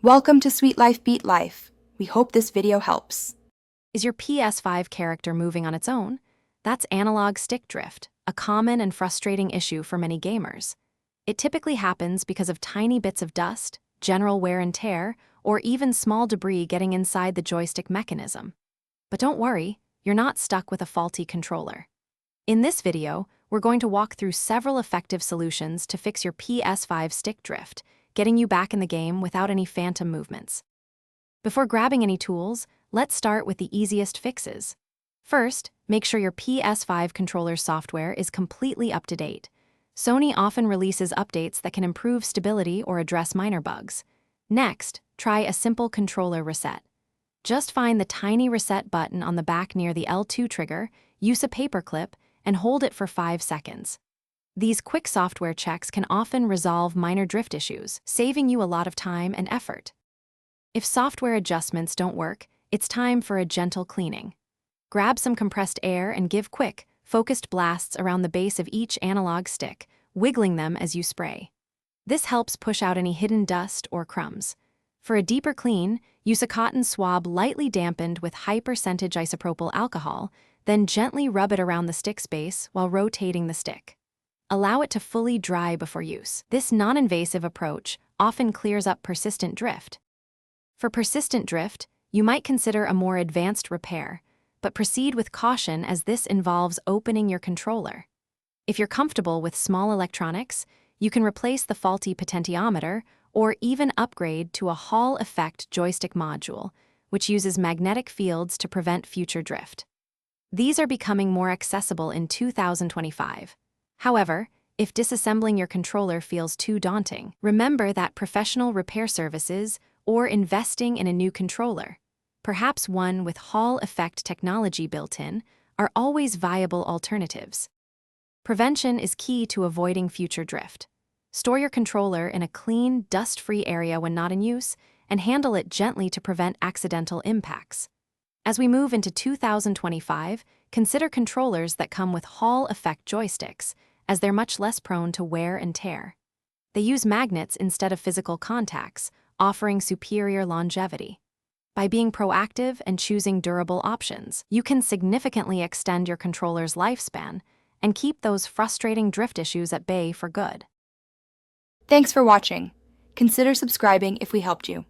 Welcome to Sweet Life Beat Life. We hope this video helps. Is your PS5 character moving on its own? That's analog stick drift, a common and frustrating issue for many gamers. It typically happens because of tiny bits of dust, general wear and tear, or even small debris getting inside the joystick mechanism. But don't worry, you're not stuck with a faulty controller. In this video, we're going to walk through several effective solutions to fix your PS5 stick drift, getting you back in the game without any phantom movements. Before grabbing any tools, let's start with the easiest fixes. First, make sure your PS5 controller software is completely up to date. Sony often releases updates that can improve stability or address minor bugs. Next, try a simple controller reset. Just find the tiny reset button on the back near the L2 trigger, use a paperclip, and hold it for 5 seconds. These quick software checks can often resolve minor drift issues, saving you a lot of time and effort. If software adjustments don't work, it's time for a gentle cleaning. Grab some compressed air and give quick, focused blasts around the base of each analog stick, wiggling them as you spray. This helps push out any hidden dust or crumbs. For a deeper clean, use a cotton swab lightly dampened with high-percentage isopropyl alcohol, then gently rub it around the stick space while rotating the stick. Allow it to fully dry before use. This non-invasive approach often clears up persistent drift. For persistent drift, you might consider a more advanced repair, but proceed with caution as this involves opening your controller. If you're comfortable with small electronics, you can replace the faulty potentiometer or even upgrade to a Hall effect joystick module, which uses magnetic fields to prevent future drift. These are becoming more accessible in 2025. However, if disassembling your controller feels too daunting, remember that professional repair services or investing in a new controller, perhaps one with Hall effect technology built in, are always viable alternatives. Prevention is key to avoiding future drift. Store your controller in a clean, dust-free area when not in use, and handle it gently to prevent accidental impacts. As we move into 2025, consider controllers that come with Hall effect joysticks, as they're much less prone to wear and tear. They use magnets instead of physical contacts, offering superior longevity. By being proactive and choosing durable options, you can significantly extend your controller's lifespan and keep those frustrating drift issues at bay for good. Thanks for watching. Consider subscribing if we helped you.